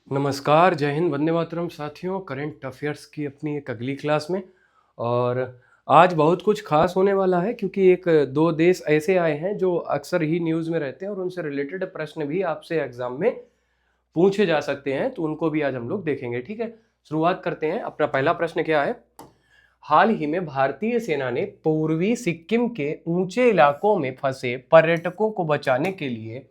नमस्कार, जय हिंद, वंदे मातरम साथियों। करंट अफेयर्स की अपनी एक अगली क्लास में। और आज बहुत कुछ खास होने वाला है क्योंकि एक दो देश ऐसे आए हैं जो अक्सर ही न्यूज़ में रहते हैं और उनसे रिलेटेड प्रश्न भी आपसे एग्जाम में पूछे जा सकते हैं, तो उनको भी आज हम लोग देखेंगे। ठीक है, शुरुआत करते हैं। अपना पहला प्रश्न क्या है? हाल ही में भारतीय सेना ने पूर्वी सिक्किम के ऊंचे इलाकों में फंसे पर्यटकों को बचाने के लिए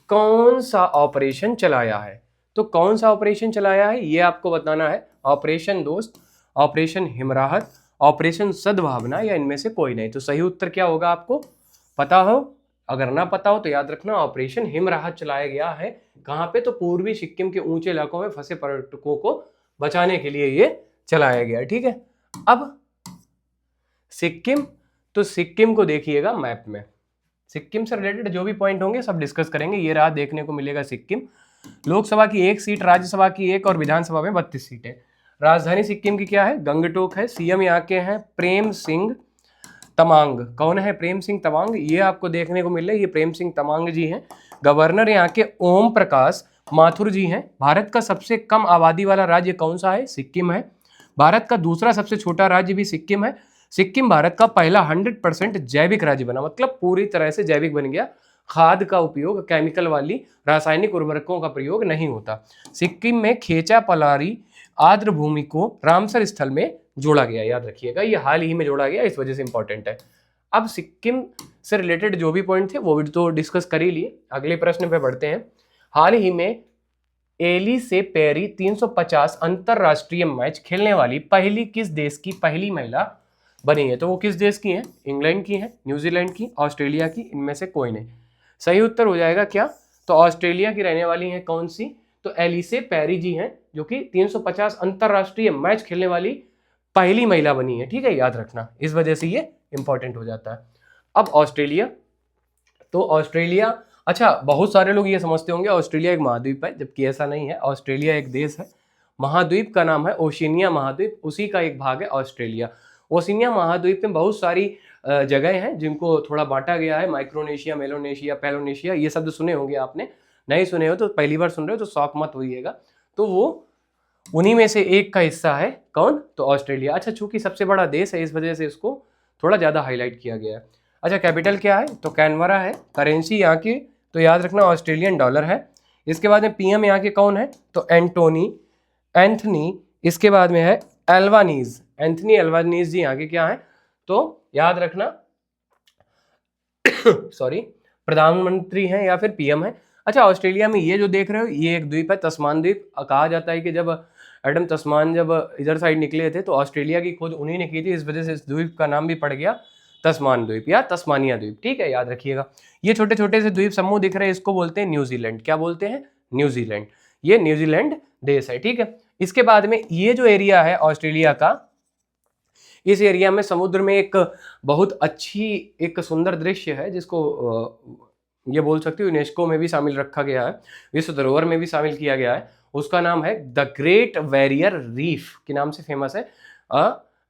कौन सा ऑपरेशन चलाया है? तो कौन सा ऑपरेशन चलाया है ये आपको बताना है। ऑपरेशन दोस्त, ऑपरेशन हिमराहत, ऑपरेशन सद्भावना, या इनमें से कोई नहीं। तो सही उत्तर क्या होगा आपको पता हो? अगर ना पता हो तो याद रखना, ऑपरेशन हिमराहत चलाया गया है। कहां पे? तो पूर्वी सिक्किम के ऊंचे इलाकों में फंसे पर्यटकों को बचाने के लिए ये चलाया गया। ठीक है, अब सिक्किम, तो सिक्किम को देखिएगा मैप में। सिक्किम से रिलेटेड जो भी पॉइंट होंगे सब डिस्कस करेंगे। ये राह देखने को मिलेगा सिक्किम। लोकसभा की 1 सीट, राज्यसभा की 1 और विधानसभा में 32 सीटें। राजधानी सिक्किम की क्या है? गंगटोक है। सीएम यहाँ के हैं प्रेम सिंह तमांग। कौन है प्रेम सिंह तमांग? ये आपको देखने को मिल रहा है, ये प्रेम सिंह तमांग जी हैं। गवर्नर यहाँ के ओम प्रकाश माथुर जी हैं। भारत का सबसे कम आबादी वाला राज्य कौन सा है? सिक्किम है। भारत का दूसरा सबसे छोटा राज्य भी सिक्किम है। सिक्किम भारत का पहला 100% जैविक राज्य बना, मतलब पूरी तरह से जैविक बन गया। खाद का उपयोग, केमिकल वाली रासायनिक उर्वरकों का प्रयोग नहीं होता। सिक्किम में खेचा पलारी आर्द्र भूमि को रामसर स्थल में जोड़ा गया। याद रखिएगा, ये हाल ही में जोड़ा गया, इस वजह से इंपॉर्टेंट है। अब सिक्किम से रिलेटेड जो भी पॉइंट थे वो भी तो डिस्कस कर ही लिए। अगले प्रश्न पे बढ़ते हैं। हाल ही में एली से पेरी 350 अंतरराष्ट्रीय मैच खेलने वाली पहली किस देश की पहली महिला बनी है? तो वो किस देश की हैं? इंग्लैंड की हैं, न्यूजीलैंड की, ऑस्ट्रेलिया की, इनमें से कोई नहीं। सही उत्तर हो जाएगा क्या? तो ऑस्ट्रेलिया की रहने वाली हैं। कौन सी? तो एलिसे पेरी जी हैं, जो कि 350 अंतरराष्ट्रीय मैच खेलने वाली पहली महिला बनी है। ठीक है, याद रखना, इस वजह से ये इंपॉर्टेंट हो जाता है। अब ऑस्ट्रेलिया, तो ऑस्ट्रेलिया, अच्छा बहुत सारे लोग ये समझते होंगे ऑस्ट्रेलिया एक महाद्वीप है, जबकि ऐसा नहीं है। ऑस्ट्रेलिया एक देश है। महाद्वीप का नाम है ओशिनिया महाद्वीप, उसी का एक भाग है ऑस्ट्रेलिया। ओशिनिया महाद्वीप में बहुत सारी जगह हैं जिनको थोड़ा बांटा गया है। माइक्रोनेशिया, मेलोनेशिया, पेलोनेशिया, ये शब्द सुने होंगे आपने। नहीं सुने हो तो पहली बार सुन रहे हो तो शॉक मत होइएगा। तो वो उन्हीं में से एक का हिस्सा है। कौन? तो ऑस्ट्रेलिया। अच्छा, चूंकि सबसे बड़ा देश है इस वजह से इसको थोड़ा ज़्यादा हाईलाइट किया गया है। अच्छा, कैपिटल क्या है? तो कैनवरा है। करेंसी यहाँ की तो याद रखना ऑस्ट्रेलियन डॉलर है। इसके बाद में पीएम यहाँ के कौन है? तो एंथनी। इसके बाद में है एल्वानीज, एंथनी एल्वानीज जी यहाँ के क्या है? तो याद रखना सॉरी, प्रधानमंत्री हैं या फिर पीएम है। अच्छा, ऑस्ट्रेलिया में ये जो देख रहे हो ये एक द्वीप है, तस्मान द्वीप। कहा जाता है कि जब एडम तस्मान जब इधर साइड निकले थे तो ऑस्ट्रेलिया की खोज उन्हीं ने की थी, इस वजह से इस द्वीप का नाम भी पड़ गया तस्मान द्वीप या तस्मानिया द्वीप। ठीक है, याद रखिएगा। ये छोटे छोटे से द्वीप समूह दिख रहे हैं, इसको बोलते हैं न्यूजीलैंड। क्या बोलते हैं? न्यूजीलैंड। ये न्यूजीलैंड देश है। ठीक है, इसके बाद में ये जो एरिया है ऑस्ट्रेलिया का, इस एरिया में समुद्र में एक बहुत अच्छी, एक सुंदर दृश्य है जिसको ये बोल सकते हो यूनेस्को में भी शामिल रखा गया है, विश्व धरोहर में भी शामिल किया गया है। उसका नाम है द ग्रेट बैरियर रीफ के नाम से फेमस है।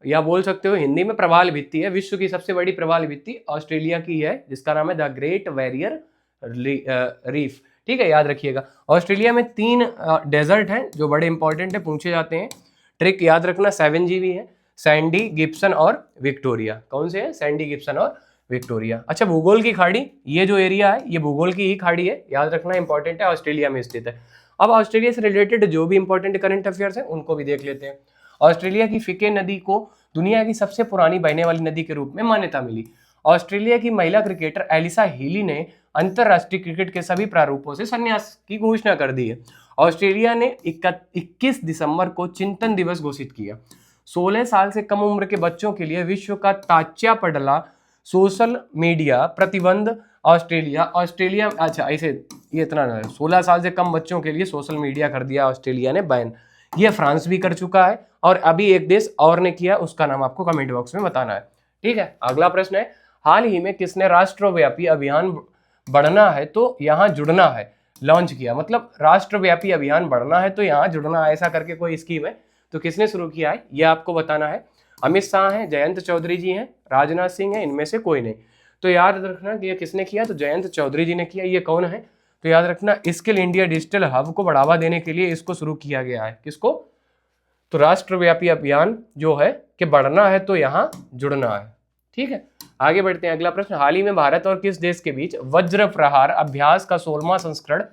या बोल सकते हो हिंदी में प्रवाल भित्ति है। विश्व की सबसे बड़ी प्रवाल भित्ति ऑस्ट्रेलिया की है जिसका नाम है द ग्रेट बैरियर रीफ। ठीक है, याद रखिएगा। ऑस्ट्रेलिया में 3 डेजर्ट हैं जो बड़े इंपॉर्टेंट है, पूछे जाते हैं। ट्रिक याद रखना, 7 जीबी है, सैंडी, गिब्सन और विक्टोरिया। कौन से हैं? सैंडी, गिब्सन और विक्टोरिया। अच्छा, भूगोल की खाड़ी, ये जो एरिया है ये भूगोल की ही खाड़ी है, याद रखना, इंपॉर्टेंट है, ऑस्ट्रेलिया में स्थित है। अब ऑस्ट्रेलिया से रिलेटेड जो भी इंपॉर्टेंट करंट अफेयर्स हैं उनको भी देख लेते हैं। ऑस्ट्रेलिया की फिके नदी को दुनिया की सबसे पुरानी बहने वाली नदी के रूप में मान्यता मिली। ऑस्ट्रेलिया की महिला क्रिकेटर एलिसा हीली ने अंतरराष्ट्रीय क्रिकेट के सभी प्रारूपों से संन्यास की घोषणा कर दी है। ऑस्ट्रेलिया ने 21 दिसंबर को चिंतन दिवस घोषित किया। 16 साल से कम उम्र के बच्चों के लिए विश्व का ताच्या पडला सोशल मीडिया प्रतिबंध ऑस्ट्रेलिया, अच्छा ऐसे ये इतना ना है, 16 साल से कम बच्चों के लिए सोशल मीडिया कर दिया ऑस्ट्रेलिया ने बैन। ये फ्रांस भी कर चुका है और अभी एक देश और ने किया, उसका नाम आपको कमेंट बॉक्स में बताना है। ठीक है, अगला प्रश्न है, हाल ही में किसने राष्ट्रव्यापी अभियान बढ़ना है तो यहाँ जुड़ना है लॉन्च किया? मतलब राष्ट्रव्यापी अभियान बढ़ना है तो यहाँ जुड़ना है, ऐसा करके कोई स्कीम है, तो किसने शुरू किया है ये आपको बताना है। अमित शाह हैं, जयंत चौधरी जी हैं, राजनाथ सिंह हैं, इनमें से कोई नहीं। तो याद रखना कि ये किसने किया? तो जयंत चौधरी जी ने किया। ये कौन है? तो याद रखना स्किल इंडिया डिजिटल हब को बढ़ावा देने के लिए इसको शुरू किया गया है। किसको? तो राष्ट्रव्यापी अभियान जो है कि बढ़ना है तो यहाँ जुड़ना है। ठीक है, आगे बढ़ते हैं। अगला प्रश्न, हाल ही में भारत और किस देश के बीच वज्र प्रहार अभ्यास का 16वां संस्करण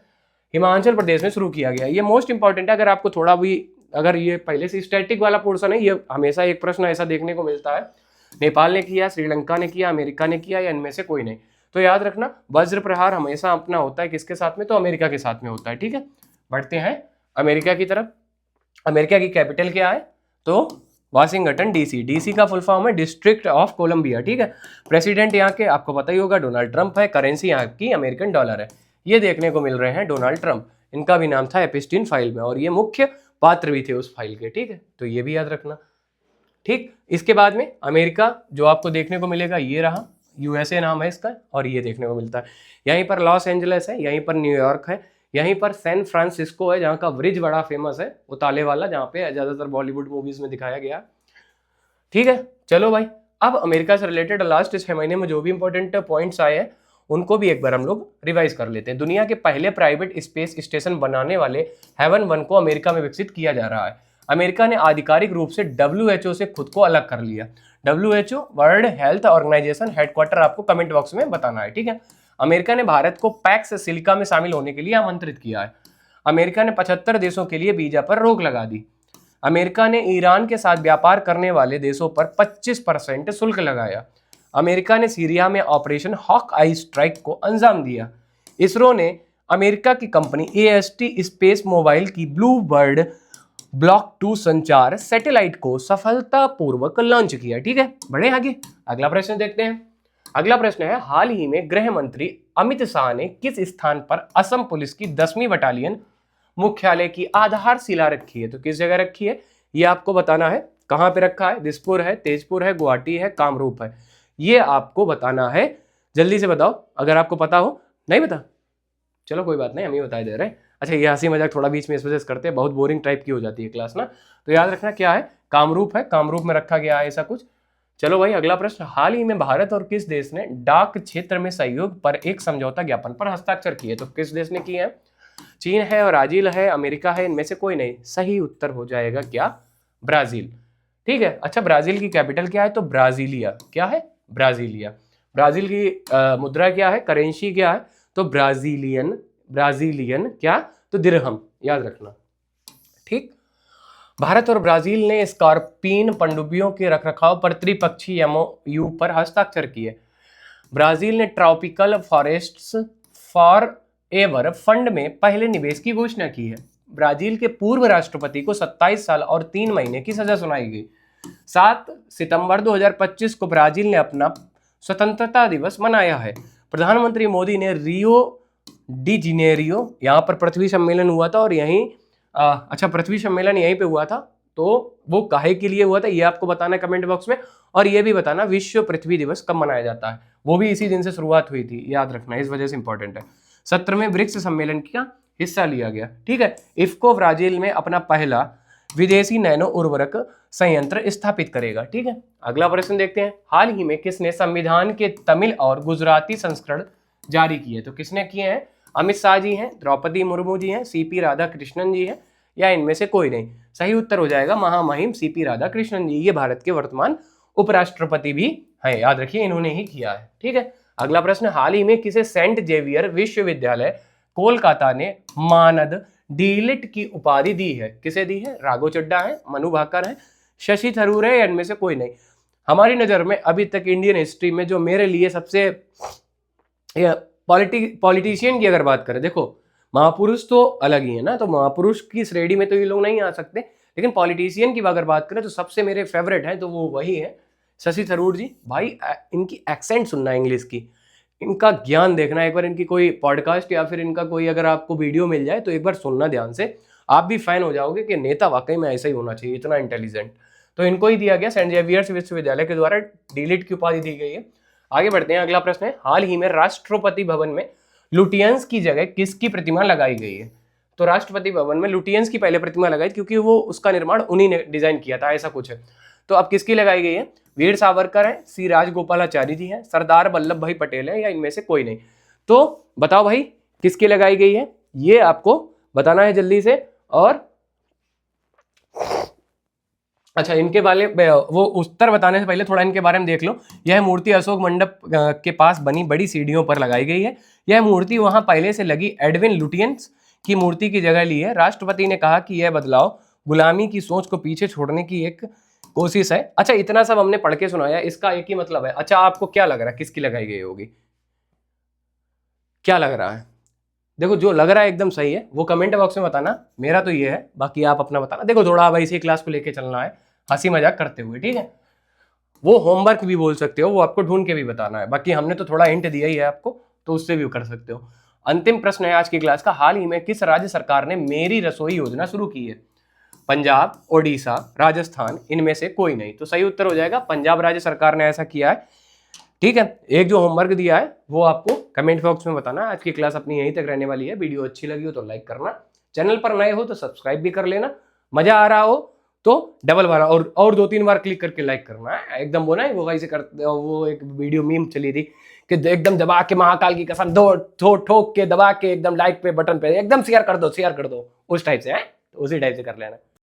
हिमाचल प्रदेश में शुरू किया गया? ये मोस्ट इंपॉर्टेंट है। अगर आपको थोड़ा भी, अगर ये पहले से स्टैटिक वाला पोर्शन है, ये हमेशा एक प्रश्न ऐसा देखने को मिलता है, नेपाल ने किया, श्रीलंका ने किया, अमेरिका ने किया, या इनमें से कोई नहीं, तो याद रखना वज्र प्रहार हमेशा अपना होता है किसके साथ में? तो अमेरिका के साथ में होता है। ठीक है, बढ़ते हैं अमेरिका की तरफ। अमेरिका की कैपिटल क्या है? तो वाशिंगटन डीसी। डीसी का फुल फॉर्म है डिस्ट्रिक्ट ऑफ कोलंबिया। ठीक है, प्रेसिडेंट यहाँ के आपको पता ही होगा डोनाल्ड ट्रंप है, करेंसी यहाँ की अमेरिकन डॉलर है। ये देखने को मिल रहे हैं डोनाल्ड ट्रंप, इनका भी नाम था एपिस्टीन फाइल में, और ये मुख्य पात्र भी थे उस फाइल के। ठीक है, तो ये भी याद रखना। ठीक, इसके बाद में अमेरिका जो आपको देखने को मिलेगा ये रहा, यूएसए नाम है इसका, और ये देखने को मिलता है। यहीं पर लॉस एंजलिस है, यहीं पर न्यूयॉर्क है, यहीं पर सैन फ्रांसिस्को है, जहाँ का ब्रिज बड़ा फेमस है उताले वाला, जहाँ पे ज्यादातर बॉलीवुड मूवीज में दिखाया गया। ठीक है, चलो भाई, अब अमेरिका से रिलेटेड लास्ट 6 महीने में जो भी इंपॉर्टेंट पॉइंट्स आए हैं उनको भी एक बार हम लोग रिवाइज कर लेते हैं। दुनिया के पहले प्राइवेट स्पेस स्टेशन बनाने वाले हेवन 1 को अमेरिका में विकसित किया जा रहा है। अमेरिका ने आधिकारिक रूप से WHO से खुद को अलग कर लिया। WHO world health organization headquarter आपको कमेंट बॉक्स में बताना है। ठीक है, अमेरिका ने भारत को पैक्स सिलिका में शामिल होने के लिए आमंत्रित किया है। अमेरिका ने 75 देशों के लिए वीजा पर रोक लगा दी। अमेरिका ने ईरान के साथ व्यापार करने वाले देशों पर 25% शुल्क लगाया। अमेरिका ने सीरिया में ऑपरेशन हॉक आई स्ट्राइक को अंजाम दिया। इसरो ने अमेरिका की कंपनी AST स्पेस मोबाइल की ब्लू बर्ड ब्लॉक 2 संचार सैटेलाइट को सफलतापूर्वक लॉन्च किया। ठीक है, बढ़े आगे, अगला प्रश्न देखते हैं। अगला प्रश्न है, हाल ही में गृह मंत्री अमित शाह ने किस स्थान पर असम पुलिस की 10वीं बटालियन मुख्यालय की आधारशिला रखी है? तो किस जगह रखी है ये आपको बताना है। कहां पे रखा है? दिसपुर है, तेजपुर है, गुवाहाटी है, कामरूप है, ये आपको बताना है। जल्दी से बताओ अगर आपको पता हो। नहीं पता? चलो कोई बात नहीं, हम ही बता दे रहे हैं। अच्छा, ये हंसी मजाक थोड़ा बीच में इस वजह से करते हैं, बहुत बोरिंग टाइप की हो जाती है क्लास ना, तो याद रखना क्या है, कामरूप है, कामरूप में रखा गया है ऐसा कुछ। चलो भाई, अगला प्रश्न, हाल ही में भारत और किस देश ने डाक क्षेत्र में सहयोग पर एक समझौता ज्ञापन पर हस्ताक्षर किए? तो किस देश ने किए हैं? चीन है, ब्राजील है, अमेरिका है, इनमें से कोई नहीं। सही उत्तर हो जाएगा क्या? ब्राजील। ठीक है, अच्छा, ब्राजील की कैपिटल क्या है? तो ब्राजीलिया। क्या है? ब्राजीलिया। ब्राजील की मुद्रा क्या है? करेंसी क्या है? तो ब्राजीलियन। ब्राजीलियन क्या? तो दिरहम, याद रखना। ठीक, भारत और ब्राजील ने स्कॉर्पिन पनडुब्बियों के रखरखाव पर त्रिपक्षीय MOU पर हस्ताक्षर किए। ब्राजील ने tropical forests for ever fund में पहले निवेश की घोषणा की है। ब्राजील के पूर्व राष्ट्रपति को 27 साल और 3 महीने की सजा सुनाई गई। 7 सितंबर 2025 को ब्राजील ने अपना स्वतंत्रता दिवस मनाया है। प्रधानमंत्री मोदी ने रियो डी जेनेरियो, यहाँ पर पृथ्वी सम्मेलन हुआ था, और यहीं अच्छा, पृथ्वी सम्मेलन यहीं पे हुआ था, तो वो काहे के लिए हुआ था ये आपको बताना है कमेंट बॉक्स में, और ये भी बताना विश्व पृथ्वी दिवस कब मनाया जाता है। वो भी इसी दिन से शुरुआत हुई थी, याद रखना, इस वजह से इंपॉर्टेंट है। 17वें ब्रिक्स सम्मेलन का हिस्सा लिया गया। ठीक है, इफ्को ब्राजील में अपना पहला विदेशी नैनो उर्वरक संयंत्र स्थापित करेगा। ठीक है, अगला प्रश्न देखते हैं। हाल ही में किसने संविधान के तमिल और गुजराती संस्करण जारी किए? तो किसने किए हैं? अमित शाह जी हैं, द्रौपदी मुर्मू जी हैं, CP राधाकृष्णन जी हैं, या इनमें से कोई नहीं। सही उत्तर हो जाएगा महामहिम CP राधाकृष्णन जी। ये भारत के वर्तमान उपराष्ट्रपति भी हैं, याद रखिए, इन्होंने ही किया है। ठीक है, अगला प्रश्न, हाल ही में किसे सेंट जेवियर विश्वविद्यालय कोलकाता ने मानद डीलिट की उपाधि दी है? किसे दी है? राघव चड्डा है, मनु भाकर है, शशि थरूर है, या इनमें से कोई नहीं। हमारी नजर में अभी तक इंडियन हिस्ट्री में जो मेरे लिए सबसे पॉलिटिशियन की अगर बात करें, देखो महापुरुष तो अलग ही है ना, तो महापुरुष की श्रेणी में तो ये लोग नहीं आ सकते, लेकिन पॉलिटिशियन की अगर बात करें तो सबसे मेरे फेवरेट हैं, तो वो वही है शशि थरूर जी। भाई इनकी एक्सेंट सुनना इंग्लिश की, इनका ज्ञान देखना, एक बार इनकी कोई पॉडकास्ट या फिर इनका कोई अगर आपको वीडियो मिल जाए तो एक बार सुनना ध्यान से, आप भी फैन हो जाओगे कि नेता वाकई में ऐसा ही होना चाहिए, इतना इंटेलिजेंट। तो इनको ही दिया गया, सेंट जेवियर्स विश्वविद्यालय के द्वारा डीलिट की उपाधि दी गई है। आगे बढ़ते हैं, अगला प्रश्न है, हाल ही में राष्ट्रपति भवन में लुटियंस की जगह किसकी प्रतिमा लगाई गई है? तो राष्ट्रपति भवन में लुटियंस की पहले प्रतिमा लगाई, क्योंकि वो उसका निर्माण उन्हीं ने डिजाइन किया था, ऐसा कुछ है। तो अब किसकी लगाई गई है? वीर सावरकर है, C राजगोपालाचारी जी हैं, सरदार वल्लभ भाई पटेल है, या इनमें से कोई नहीं। तो बताओ भाई, किसकी लगाई गई है ये आपको बताना है जल्दी से। और अच्छा, इनके वाले वो उत्तर बताने से पहले थोड़ा इनके बारे में देख लो। यह मूर्ति अशोक मंडप के पास बनी बड़ी सीढ़ियों पर लगाई गई है। यह मूर्ति वहां पहले से लगी एडविन लुटियंस की मूर्ति की जगह ली है। राष्ट्रपति ने कहा कि यह बदलाव गुलामी की सोच को पीछे छोड़ने की एक कोशिश है। अच्छा, इतना सब हमने पढ़ के सुनाया, इसका एक ही मतलब है। अच्छा, आपको क्या लग रहा है किसकी लगाई गई होगी, क्या लग रहा है? देखो, जो लग रहा है एकदम सही है वो कमेंट बॉक्स में बताना। मेरा तो ये है, बाकी आप अपना बताना। देखो, थोड़ा अब इसी क्लास को लेके चलना है हंसी मजाक करते हुए, ठीक है। वो होमवर्क भी बोल सकते हो, वो आपको ढूंढ के भी बताना है। बाकी हमने तो थोड़ा हिंट दिया ही है आपको, तो उससे भी कर सकते हो। अंतिम प्रश्न है आज की क्लास का, हाल ही में किस राज्य सरकार ने मेरी रसोई योजना शुरू की है? पंजाब, ओडिशा, राजस्थान, इनमें से कोई नहीं। तो सही उत्तर हो जाएगा पंजाब राज्य सरकार ने ऐसा किया है, ठीक है। एक जो होमवर्क दिया है वो आपको कमेंट बॉक्स में बताना। आज की क्लास अपनी यहीं तक रहने वाली है। वीडियो अच्छी लगी हो तो लाइक करना, चैनल पर नए हो तो सब्सक्राइब भी कर लेना, मजा आ रहा हो तो डबल बार और 2-3 बार क्लिक करके लाइक करना है एकदम। वो ना वो कैसे करते, वो एक वीडियो मीम चली थी कि एकदम दबा के महाकाल की कसम दो ठोक के दबा के एकदम लाइक पे बटन पे एकदम शेयर कर दो उस टाइप से है, तो उसी टाइप से कर लेना।